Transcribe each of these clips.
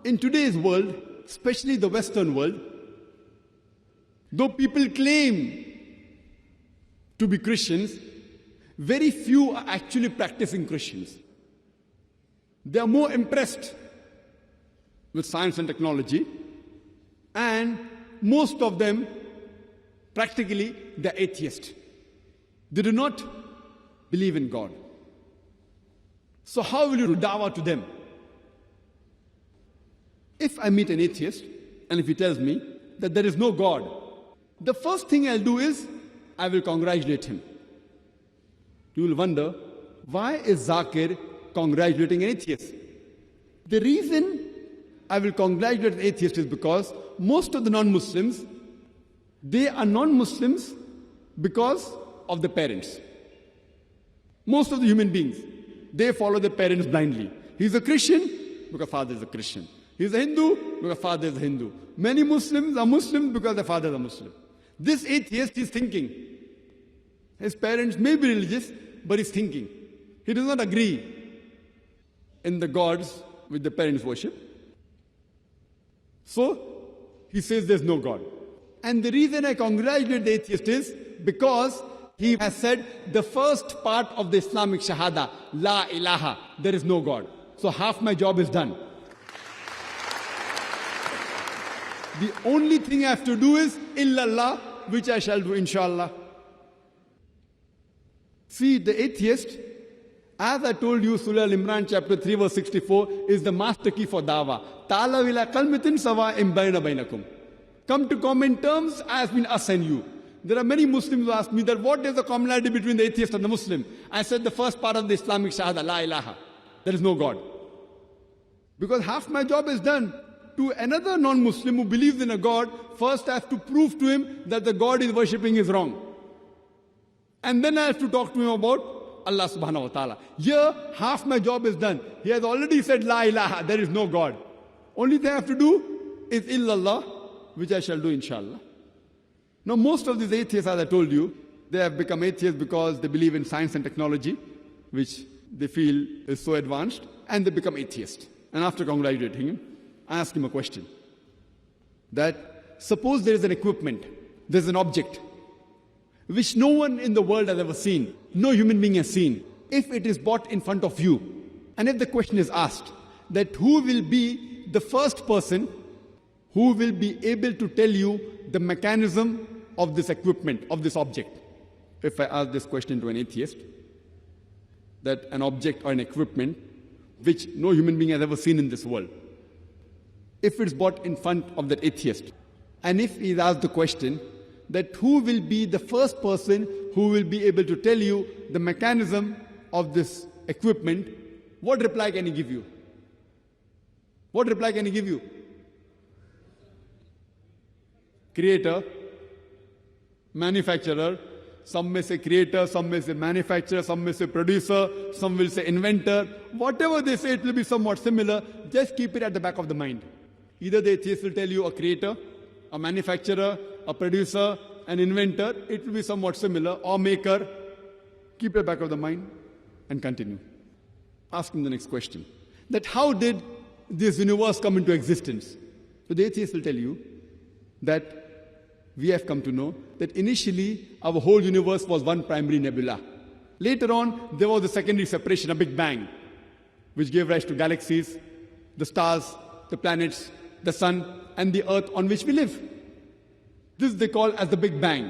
In today's world, especially the Western world, though people claim to be Christians, very few are actually practicing Christians. They are more impressed with science and technology, and most of them, practically, they're atheists. They do not believe in God. So how will you do dawah to them? If I meet an atheist, and if he tells me that there is no God, the first thing I'll do is, I will congratulate him. You will wonder, why is Zakir congratulating an atheist? The reason I will congratulate an atheist is because most of the non-Muslims, they are non-Muslims because of the parents. Most of the human beings, they follow their parents blindly. He's a Christian because father is a Christian. He's a Hindu because father is a Hindu. Many Muslims are Muslims because their father is a Muslim. This atheist is thinking. His parents may be religious, but he's thinking. He does not agree in the gods which the parents worship. So, he says there's no God. And the reason I congratulate the atheist is because he has said the first part of the Islamic Shahada, La ilaha, there is no God. So half my job is done. The only thing I have to do is illallah, which I shall do inshallah. See, the atheist, as I told you, Surah Al-Imran chapter 3 verse 64 is the master key for dawah. Ta'ala ila kalmatin sawa'in bayna bainakum. Come to common terms as between us and you. There are many Muslims who ask me that what is the commonality between the atheist and the Muslim? I said the first part of the Islamic Shahada, La ilaha. There is no God. Because half my job is done. To another non-Muslim who believes in a God, first I have to prove to him that the God he's worshipping is wrong. And then I have to talk to him about Allah subhanahu wa ta'ala. Here, half my job is done. He has already said, La ilaha, there is no God. Only thing I have to do is illallah, which I shall do inshallah. Now, most of these atheists, as I told you, they have become atheists because they believe in science and technology, which they feel is so advanced, and they become atheists. And after congratulating him, I ask him a question. That suppose there is an equipment, there's an object, which no one in the world has ever seen, no human being has seen. If it is brought in front of you, and if the question is asked, that who will be the first person who will be able to tell you the mechanism of this equipment, of this object? If I ask this question to an atheist, that an object or an equipment which no human being has ever seen in this world, if it's brought in front of that atheist, and if he's asked the question that who will be the first person who will be able to tell you the mechanism of this equipment, what reply can he give you? What reply can he give you? Creator, manufacturer. Some may say creator, some may say manufacturer, some may say producer, some will say inventor. Whatever they say, it will be somewhat similar. Just keep it at the back of the mind. Either the atheist will tell you a creator, a manufacturer, a producer, an inventor. It will be somewhat similar, or maker. Keep it at the back of the mind and continue. Ask him the next question. That how did this universe come into existence? So the atheist will tell you that we have come to know that initially our whole universe was one primary nebula. Later on, there was a secondary separation, a Big Bang, which gave rise to galaxies, the stars, the planets, the sun, and the earth on which we live. This they call as the Big Bang.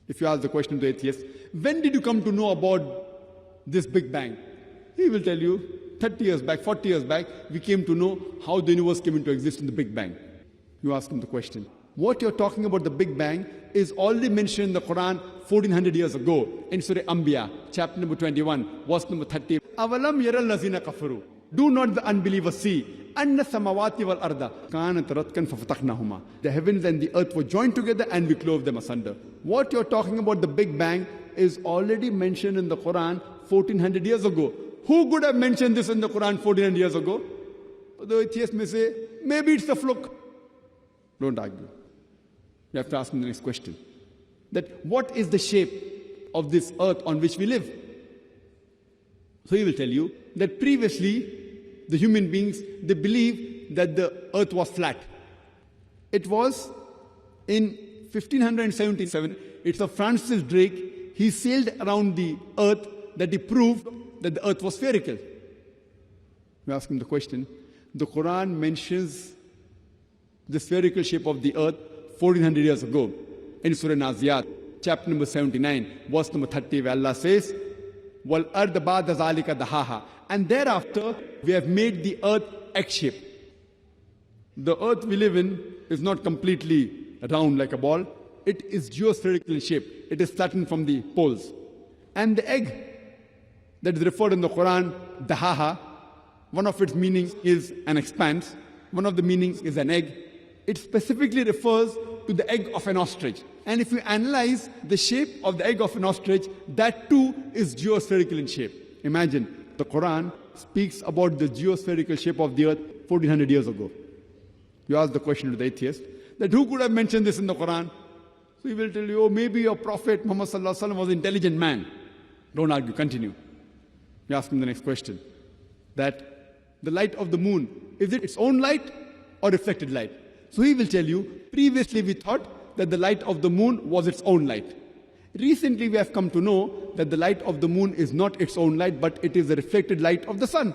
If you ask the question to the atheist, when did you come to know about this Big Bang? He will tell you, 30 years back, 40 years back, we came to know how the universe came into existence in the Big Bang. You ask him the question. What you're talking about the Big Bang is already mentioned in the Qur'an 1400 years ago in Surah Anbiya, chapter number 21, verse number 30. Avalam yaral lazina kafaru. Do not the unbelievers see? Anna samawati wal arda kanat ratkan fafataqnahuma. The heavens and the earth were joined together and we clove them asunder. What you're talking about the Big Bang is already mentioned in the Qur'an 1400 years ago. Who could have mentioned this in the Qur'an 1400 years ago? The atheist may say, maybe it's a fluke. Don't argue. You have to ask him the next question. That what is the shape of this earth on which we live? So he will tell you that previously the human beings, they believe that the earth was flat. It was in 1577, it's a Francis Drake, he sailed around the earth that he proved that the earth was spherical. We ask him the question, the Quran mentions the spherical shape of the earth 1400 years ago in Surah Naziyat, chapter number 79, verse number 30, where Allah says, Wal ard ba'da zalika dahaha. And thereafter, we have made the earth egg-shaped. The earth we live in is not completely round like a ball. It is geospherical in shape. It is flattened from the poles. And the egg that is referred in the Quran, dahaha, one of its meanings is an expanse. One of the meanings is an egg. It specifically refers to the egg of an ostrich. And if you analyze the shape of the egg of an ostrich, that too is geospherical in shape. Imagine, the Quran speaks about the geospherical shape of the earth 1400 years ago. You ask the question to the atheist, that who could have mentioned this in the Quran? So he will tell you, oh, maybe your Prophet Muhammad Sallallahu Alaihi Wasallam was an intelligent man. Don't argue, continue. You ask him the next question, that the light of the moon, is it its own light or reflected light? So he will tell you, previously we thought that the light of the moon was its own light. Recently we have come to know that the light of the moon is not its own light, but it is the reflected light of the sun.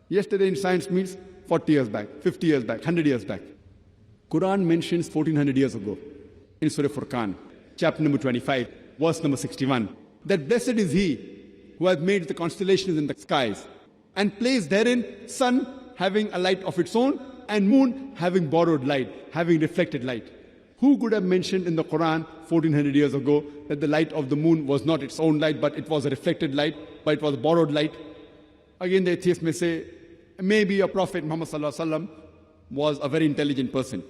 Yesterday in science means 40 years back, 50 years back, 100 years back. Quran mentions 1400 years ago in Surah Furqan, chapter number 25, verse number 61, that blessed is he who has made the constellations in the skies and placed therein sun having a light of its own and moon having borrowed light, having reflected light. Who could have mentioned in the Quran 1400 years ago that the light of the moon was not its own light, but it was a reflected light, but it was borrowed light? Again, the atheist may say, maybe your Prophet Muhammad Sallallahu Alaihi Wasallam was a very intelligent person.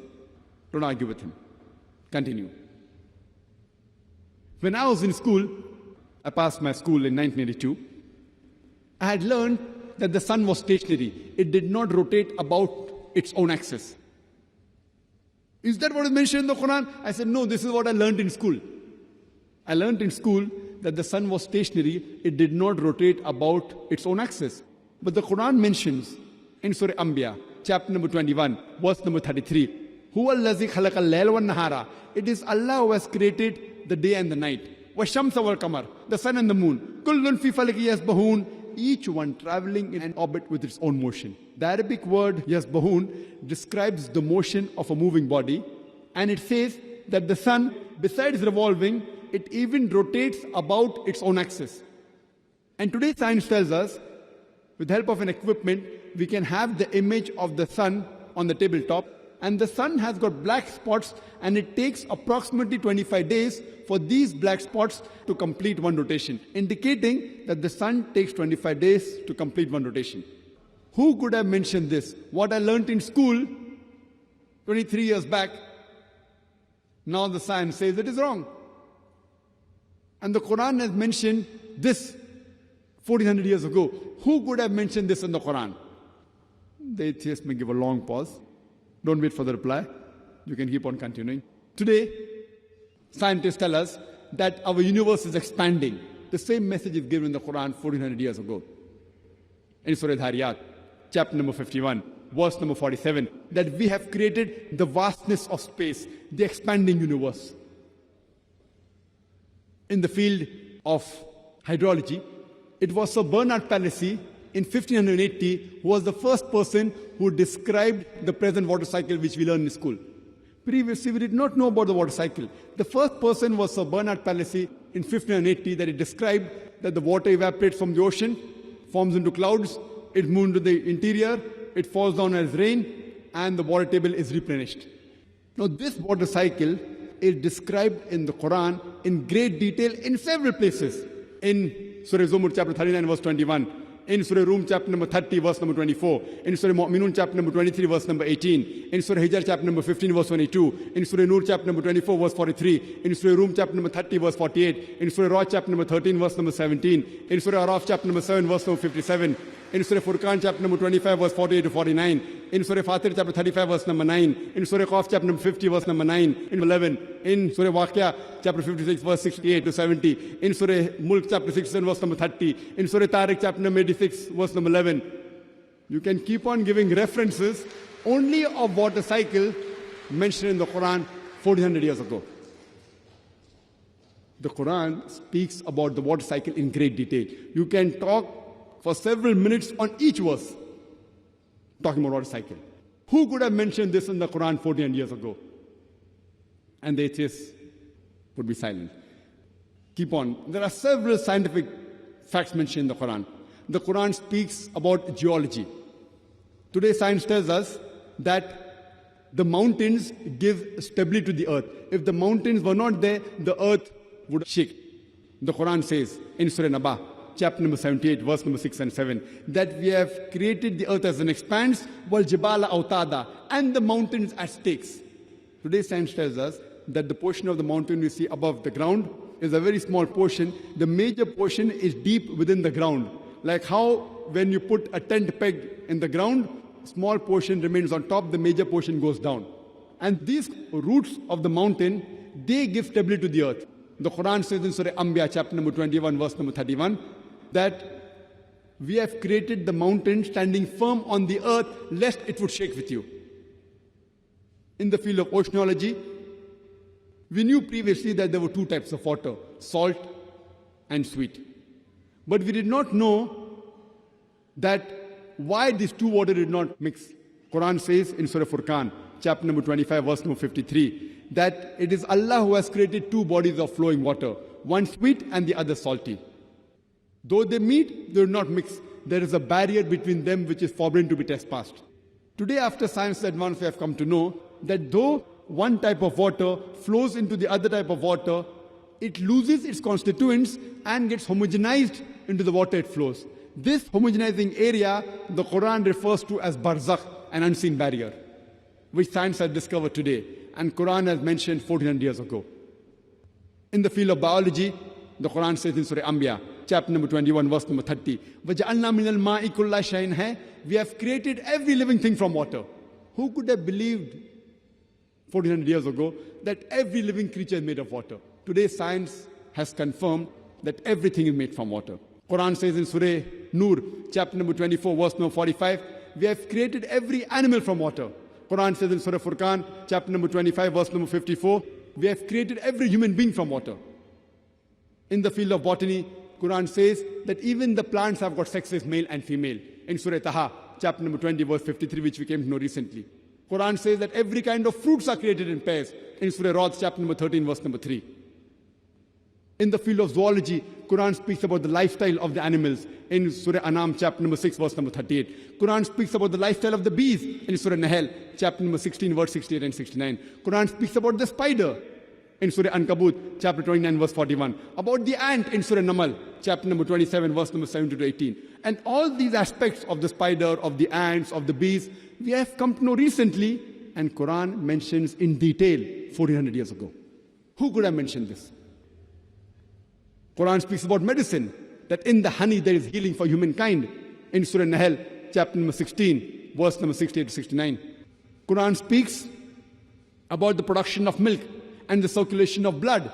Don't argue with him. Continue. When I was in school, I passed my school in 1982, I had learned that the sun was stationary. It did not rotate about its own axis. Is that what is mentioned in the Quran? I said, no, this is what I learned in school. I learned in school that the sun was stationary. It did not rotate about its own axis. But the Quran mentions in Surah Anbiya, chapter number 21, verse number 33, Huwa allazi khalaqa al-layla wan-nahara. It is Allah who has created the day and the night. Wash-shamsa wal-qamar, the sun and the moon. Kullun fi falaki yasbahun. Each one traveling in an orbit with its own motion. The Arabic word yasbahun describes the motion of a moving body, and it says that the sun, besides revolving, it even rotates about its own axis. And today science tells us, with the help of an equipment, we can have the image of the sun on the tabletop, and the sun has got black spots, and it takes approximately 25 days for these black spots to complete one rotation, indicating that the sun takes 25 days to complete one rotation. Who could have mentioned this? What I learned in school 23 years back, now the science says it is wrong. And the Quran has mentioned this 1400 years ago. Who could have mentioned this in the Quran? The atheist may give a long pause. Don't wait for the reply. You can keep on continuing. Today, scientists tell us that our universe is expanding. The same message is given in the Quran 1400 years ago. In Surah Dhariyat, chapter number 51, verse number 47, that we have created the vastness of space, the expanding universe. In the field of hydrology, it was Sir Bernard Palissy in 1580 who was the first person who described the present water cycle which we learned in school. Previously, we did not know about the water cycle. The first person was Sir Bernard Palissy in 1580 that he described that the water evaporates from the ocean, forms into clouds, it moves into the interior, it falls down as rain, and the water table is replenished. Now, this water cycle is described in the Quran in great detail in several places. In Surah Zumur, chapter 39, verse 21. In Surah Rum, chapter number 30, verse number 24. In Surah Mu'minun, chapter number 23, verse number 18. In Surah Hijr, chapter number 15, verse 22. In Surah Nur, chapter number 24, verse 43. In Surah Rum, chapter number 30, verse 48. In Surah Ra'd, chapter number 13, verse number 17. In Surah Araf, chapter number 7, verse number 57. In Surah Furqan, chapter number 25, verse 48 to 49. In Surah Fatir, chapter 35, verse number 9. In Surah Qaf, chapter number 50, verse number 9. In 11. In Surah Waqia, chapter 56, verse 68 to 70. In Surah Mulk, chapter 67, verse number 30. In Surah Tariq, chapter number 86, verse number 11. You can keep on giving references only of water cycle mentioned in the Quran 1400 years ago. The Quran speaks about the water cycle in great detail. You can talk for several minutes on each verse, talking about water cycle. Who could have mentioned this in the Quran 1400 years ago? And the atheists would be silent. Keep on. There are several scientific facts mentioned in the Quran. The Quran speaks about geology. Today science tells us that the mountains give stability to the earth. If the mountains were not there, the earth would shake. The Quran says in Surah Naba, chapter number 78, verse number 6 and 7, that we have created the earth as an expanse, wal jibala autada, and the mountains as stakes. Today science tells us that the portion of the mountain we see above the ground is a very small portion. The major portion is deep within the ground. Like how when you put a tent peg in the ground, small portion remains on top, the major portion goes down. And these roots of the mountain, they give stability to the earth. The Quran says in Surah Anbiya, chapter number 21, verse number 31, that we have created the mountain standing firm on the earth, lest it would shake with you. In the field of oceanology, we knew previously that there were two types of water, salt and sweet. But we did not know that why these two waters did not mix. Quran says in Surah Furqan, chapter number 25, verse number 53, that it is Allah who has created two bodies of flowing water, one sweet and the other salty. Though they meet, they will not mix. There is a barrier between them which is forbidden to be trespassed. Today, after science advance, we have come to know that though one type of water flows into the other type of water, it loses its constituents and gets homogenized into the water it flows. This homogenizing area, the Quran refers to as barzakh, an unseen barrier, which science has discovered today, and Quran has mentioned 1400 years ago. In the field of biology, the Quran says in Surah Anbiya, chapter number 21, verse number 30, وَجَعَلْنَا مِنَ الْمَاءِ كُلَّ شَيْءٍ hai, we have created every living thing from water. Who could have believed 1400 years ago that every living creature is made of water? Today science has confirmed that everything is made from water. Quran says in Surah Nur, chapter number 24, verse number 45, we have created every animal from water. Quran says in Surah Furqan, chapter number 25, verse number 54, we have created every human being from water. In the field of botany, Quran says that even the plants have got sexes, male and female. In Surah Taha, chapter number 20, verse 53, which we came to know recently. Quran says that every kind of fruits are created in pairs. In Surah Ra'd, chapter number 13, verse number 3. In the field of zoology, Quran speaks about the lifestyle of the animals. In Surah Anam, chapter number 6, verse number 38. Quran speaks about the lifestyle of the bees. In Surah Nahl, chapter number 16, verse 68 and 69. Quran speaks about the spider. In Surah Ankabut, chapter 29, verse 41. About the ant in Surah Namal, chapter number 27, verse number 17 to 18. And all these aspects of the spider, of the ants, of the bees, we have come to know recently, and Quran mentions in detail 1400 years ago. Who could have mentioned this? Quran speaks about medicine, that in the honey there is healing for humankind. In Surah Nahl, chapter number 16, verse number 68 to 69. Quran speaks about the production of milk and the circulation of blood.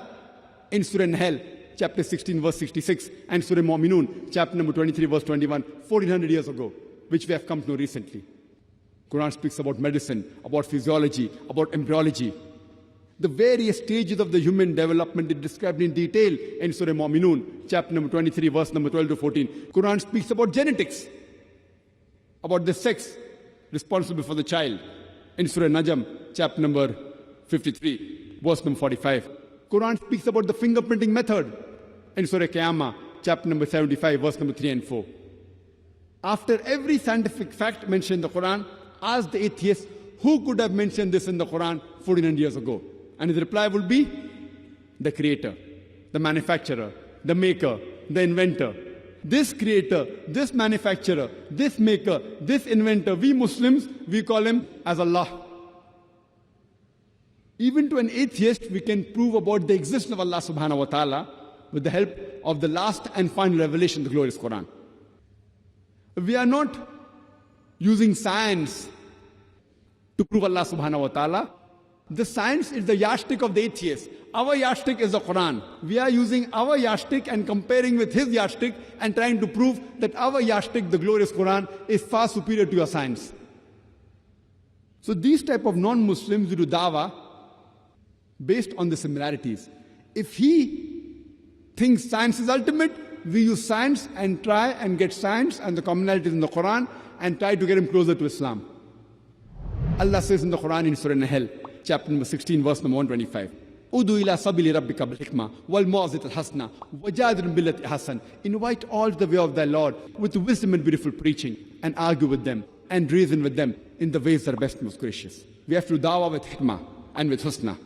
In Surah Nahl, chapter 16, verse 66, and Surah Mu'minun, chapter number 23, verse 21, 1400 years ago, which we have come to know recently. Quran speaks about medicine, about physiology, about embryology. The various stages of the human development is described in detail in Surah Mu'minun, chapter number 23, verse number 12 to 14. Quran speaks about genetics, about the sex responsible for the child. In Surah Najm, chapter number 53, verse number 45. Quran speaks about the fingerprinting method. In Surah Qiyamah, chapter number 75, verse number 3 and 4. After every scientific fact mentioned in the Quran, ask the atheist, who could have mentioned this in the Quran 1400 years ago? And his reply would be, the creator, the manufacturer, the maker, the inventor. This creator, this manufacturer, this maker, this inventor, we Muslims, we call him as Allah. Even to an atheist, we can prove about the existence of Allah subhanahu wa ta'ala with the help of the last and final revelation, the glorious Quran. We are not using science to prove Allah subhanahu wa ta'ala. The science is the yardstick of the atheist. Our yardstick is the Qur'an. We are using our yardstick and comparing with his yardstick and trying to prove that our yardstick, the glorious Qur'an, is far superior to your science. So these type of non-Muslims do dawah based on the similarities. If he thinks science is ultimate, we use science and try and get science and the commonalities in the Qur'an and try to get him closer to Islam. Allah says in the Qur'an in Surah Nahl, chapter number 16, verse number 125. Udu ila sabili rabbika bil hikmah wal mawzat al hasna wajadil billati hasan. Invite all to the way of thy Lord with wisdom and beautiful preaching, and argue with them and reason with them in the ways that are best and most gracious. We have to dawah with hikmah and with husna.